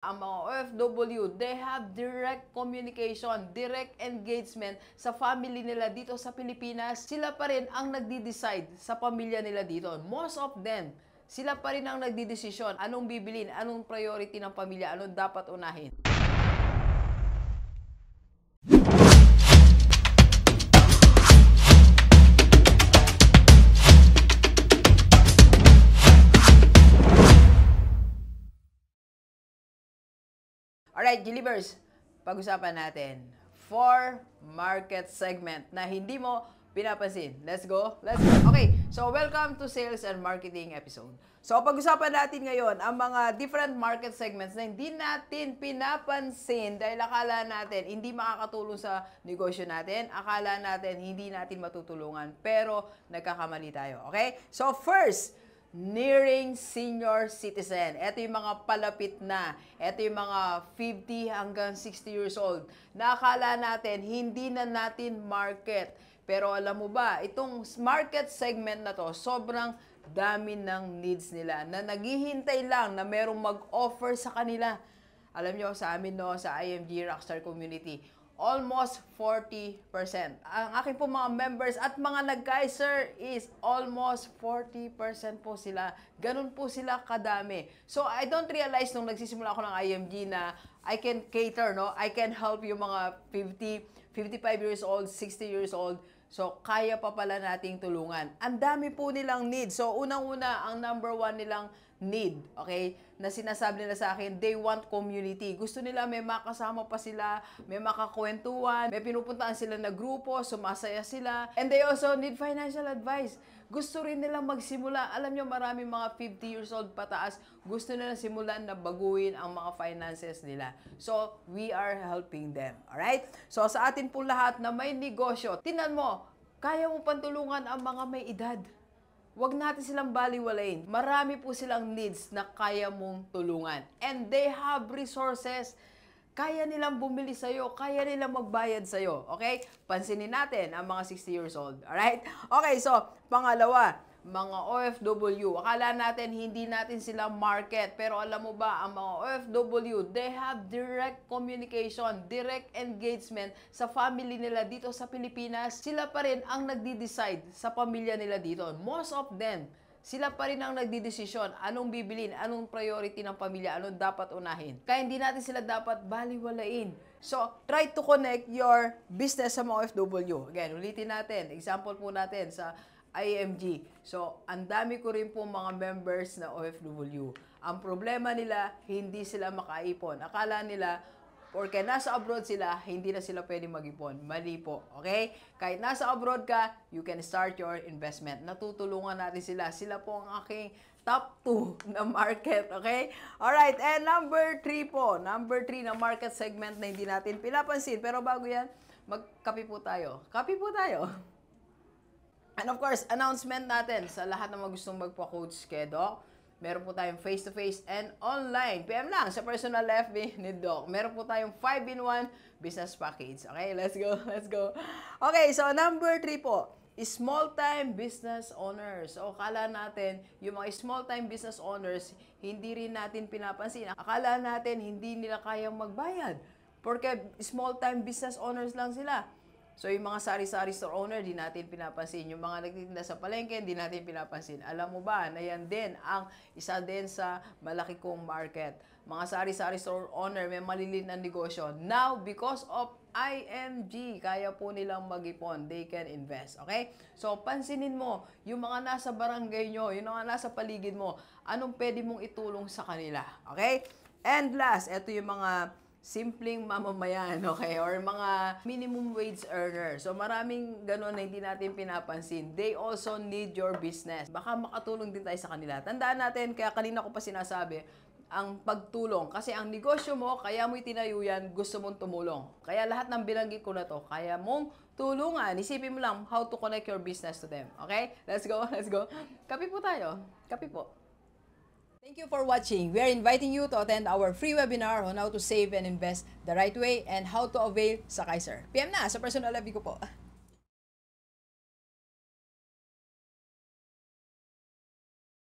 Ang mga OFW, they have direct communication, direct engagement sa family nila dito sa Pilipinas. Sila pa rin ang nagdi-decide sa pamilya nila dito. Most of them, sila pa rin ang nagdi-desisyon. Anong bibilin, anong priority ng pamilya, anong dapat unahin. Alright, Gilibers, pag-usapan natin 4 market segment na hindi mo pinapansin. Let's go. Okay, so welcome to Sales and Marketing episode. So pag-usapan natin ngayon ang mga different market segments na hindi natin pinapansin dahil akala natin hindi makakatulong sa negosyo natin, akala natin hindi natin matutulungan, pero nagkakamali tayo. Okay? So first, nearing senior citizen. Ito yung mga palapit na. Ito yung mga 50 hanggang 60 years old. Nakakala natin, hindi na natin market. Pero alam mo ba, itong market segment na to, sobrang dami ng needs nila na naghihintay lang na merong mag-offer sa kanila. Alam nyo, sa amin no, sa IMG Rockstar Community, almost 40%. Ang aking po mga members at mga nag-Kaiser is almost 40% po sila. Ganun po sila kadami. So, I don't realize nung nagsisimula ako ng IMG na I can cater, no? I can help yung mga 50, 55 years old, 60 years old. So, kaya pa pala nating tulungan. Ang dami po nilang need. So, unang-una, ang number one nilang need, okay, na sinasabi nila sa akin, they want community. Gusto nila may makasama pa sila, may makakwentuhan, may pinupuntaan sila na grupo, sumasaya sila, and they also need financial advice. Gusto rin nilang magsimula. Alam nyo, maraming mga 50 years old pataas, gusto nila simulan na baguhin ang mga finances nila. So, we are helping them. Alright? So, sa atin po lahat na may negosyo, tingnan mo, kaya mo pantulungan ang mga may edad. Huwag natin silang baliwalain. Marami po silang needs na kaya mong tulungan. And they have resources. Kaya nilang bumili sa'yo. Kaya nilang magbayad sa'yo. Okay? Pansinin natin ang mga 60 years old. Alright? Okay, so, pangalawa, mga OFW. Akala natin hindi natin sila market. Pero alam mo ba, ang mga OFW, they have direct communication, direct engagement sa family nila dito sa Pilipinas. Sila pa rin ang nagdi-decide sa pamilya nila dito. Most of them, sila pa rin ang nagdidesisyon anong bibilin, anong priority ng pamilya, anong dapat unahin. Kaya hindi natin sila dapat baliwalain. So, try to connect your business sa mga OFW. Again, ulitin natin. Example po natin sa IMG. So, ang dami ko rin po mga members na OFW. Ang problema nila, hindi sila makaipon. Akala nila, porque nasa abroad sila, hindi na sila pwede mag-ipon. Mali po, okay? Kahit nasa abroad ka, you can start your investment. Natutulungan natin sila. Sila po ang aking top 2 na market, okay? Alright, and number 3 po. Number 3 na market segment na hindi natin pinapansin. Pero bago yan, magkape po tayo. Kape po tayo. And of course, announcement natin sa lahat ng mga gustong magpa-coach kay Doc. Meron po tayong face-to-face and online. PM lang sa personal FB ni Doc. Meron po tayong 5-in-1 business package. Okay, let's go. Okay, so number 3 po, small-time business owners. So, akala natin, yung mga small-time business owners, hindi rin natin pinapansin. Akala natin, hindi nila kayang magbayad. Porque small-time business owners lang sila. So, yung mga sari-sari store owner, di natin pinapansin. Yung mga nagtitinda sa palengke, di natin pinapansin. Alam mo ba na yan din ang isa din sa malaki kong market. Mga sari-sari store owner, may maliliit na negosyo. Now, because of IMG, kaya po nilang mag-ipon. They can invest. Okay? So, pansinin mo, yung mga nasa barangay nyo, yung mga nasa paligid mo, anong pwede mong itulong sa kanila. Okay? And last, ito yung mga simpleng mamamayan, okay? Or mga minimum wage earner. So, maraming ganun na hindi natin pinapansin. They also need your business. Baka makatulong din tayo sa kanila. Tandaan natin, kaya kanina ko pa sinasabi, ang pagtulong. Kasi ang negosyo mo, kaya mo itinayo yan, gusto mong tumulong. Kaya lahat ng binanggit ko na to, kaya mong tulungan. Isipin mo lang how to connect your business to them. Okay? Let's go. Kape po tayo. Kape po. Thank you for watching. We are inviting you to attend our free webinar on how to save and invest the right way and how to avail sa Kaiser. PM na sa personal FB ko po.